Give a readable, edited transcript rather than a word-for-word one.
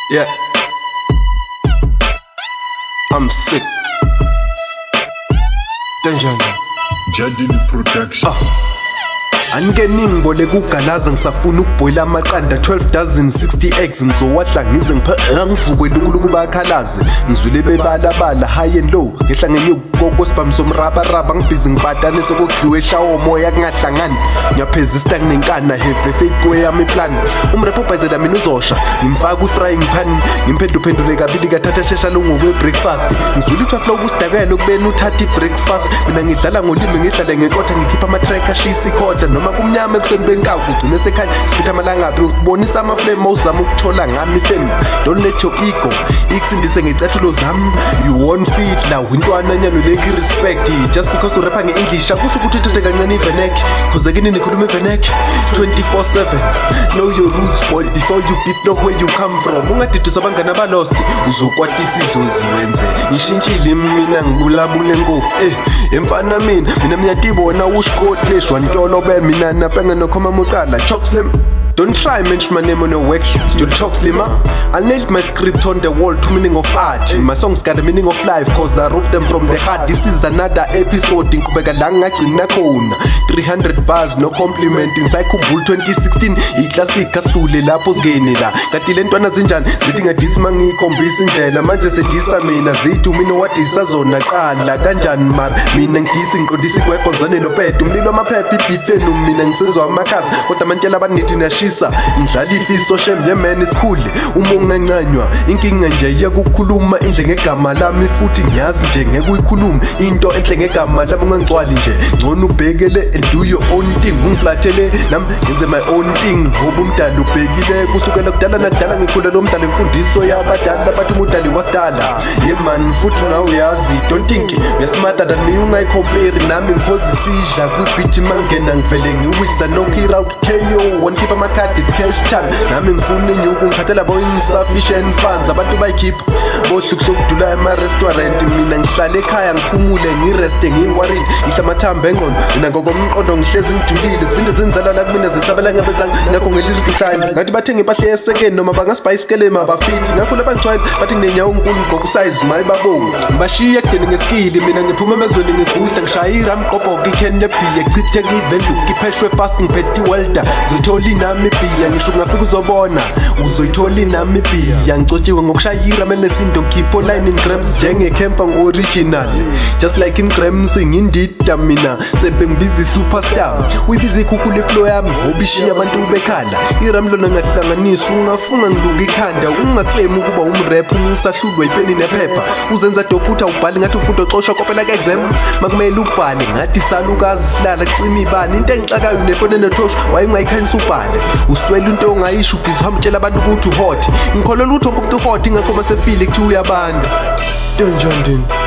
Yeah, I'm sick. Kanjani? Jadini Production. Angeningi ngibole ugalaza ngisafuna ukubhoyila amaqanda 12 dozen 60 eggs ngizowadla ngize ngivuke lukulu kubakhalazi ngizwile bebalabala high and low ngihlangene ukokosibhamu somrabaraba ngibhizi ngipatane sokudliwe eshawo moya kungahlangani ngiyapheza isitang nenkana heavy fake way yami plan umrap ubhayizela mina uzosha ngimfaka u-frying pan ngimphenduphendule kabili kathatha shesha longokwe breakfast ngizwile uthwafla ukusidakela ukubeni uthatha i-breakfast mina ngidlala ngolimi ngidlale ngenkotha ngikhipha ama-track ashisa ikhoda noma kumnyama ebusweni benkawu kugcine sekhaya sipitha amalangabi ukubonisa amaflame uzama ukuthola ngami fame don't let your ego ikusindise ngecathulo zami you won't fit la intwana nyalo leki respect just because urapha nge-English akusho ukuthi uthethe kancane ivenek cause ekini nikhuluma ivenek 24/7 know your roots boy before you beat know where you come from ungadidisa abangane abalost uzokwatisa idlozi wenze ngishintshile mina ngibulabule nkofu emfana mina mnyatibona ushikotleshwa ntolo be mina napenga nokhoma muqala chokslim. Don't try mention my name on your work, you'll talk slimmer. I nailed my script on the wall to meaning of art. My songs got the meaning of life, cause I wrote them from the heart. This is another episode in Kubeka Langa Kinakona 300 bars, no compliment in Psycho Bull 2016. I-classic kasule lapho sgenela. Katile ntwana zinjani, zithi ngadismangi ikhombisa indlela. Manje sedisa mina, zithi mina wadisa zona qala. Kanjani mar, mina ngidisi ngiqondisi kwekonzane nopedo. Umlilo amaphepha ibifenu, mina ngisizwa amakhasi. Kodwa amantshela abanithi nashi ngidlala ifiso shem yeman it's cool uma ungancanywa inkinga nje iyakukhuluma indle ngegama lami futhi ngiyazi nje ngeke uyikhuluma into enhle ngegama lami ungangcwali nje ngcono ubhekele and do your own thing ungiflathele nami ngenze my own thing ngoba umdala ubhekile kusukela kudala nakudala ngikhule lo mdala imfundiso yabadala bathi umdali wasidala yeman futhi nawe uyazi don't think you're smarter than me ungayicompare nami ngiphozisisha kwibhithi mangena ngivele ngiwisa no clear out KO one keep my it's cash time nami ngifuna inyuku ngiphathela bo insufficient funds abantu bayikhipha bohlukudula ema-restaurant mina ngihlala ekhaya ngiphumule ngireste ngiworried ngihla amathambo engqondo mina ngokomqondo ngihlezi ngijulile ziphinde zenzala la kumina zisabela ngabezanga ngakho ngeliliki sign ngathi bathenga impahla yesekeni noma bangasibhayisikele mabafithi ngakho labangicwayile bathi nginenyawo nkulu nggokusize mayibabonga ngibashiya ekudeni ngeskili mina ngiphuma emezweni ngigudla ngishaya iramqobhoka ikheni lebhiya chithe ngivenduka ngipheshwe fast ngiphethe iwelda zithola inami ibhiya ngisho ungafika uzobona uzoyithola inami ibhiya ngicotshiwe ngokushayira melesinto ngikhipho line in grams njengekempa ngo-original just like in grams ngindida mina sebe ngibiza i-superstar uyibiza ikhukhula iflow yami obishiya abantu bekhala iram lona ngahlanganisa ungafunga ngiluka ikhanda ungaclaim ukuba umrap usahlulwa ipeni nephepha uzenza dophutha ubhali ngathi ufunda oxoshwa kopela ke-exam makumele ubhale ngathi salukazi silala kucima ibani into engixakayo nefone netosho wayengayikhanisa ubhale uswele into ongayisho ubhizi uhamtshela abantu ukuthi uhot ngikholelwa ukuthi wonke umuntu uhot ingakho masefile kuthi uyabanda. Kanjani?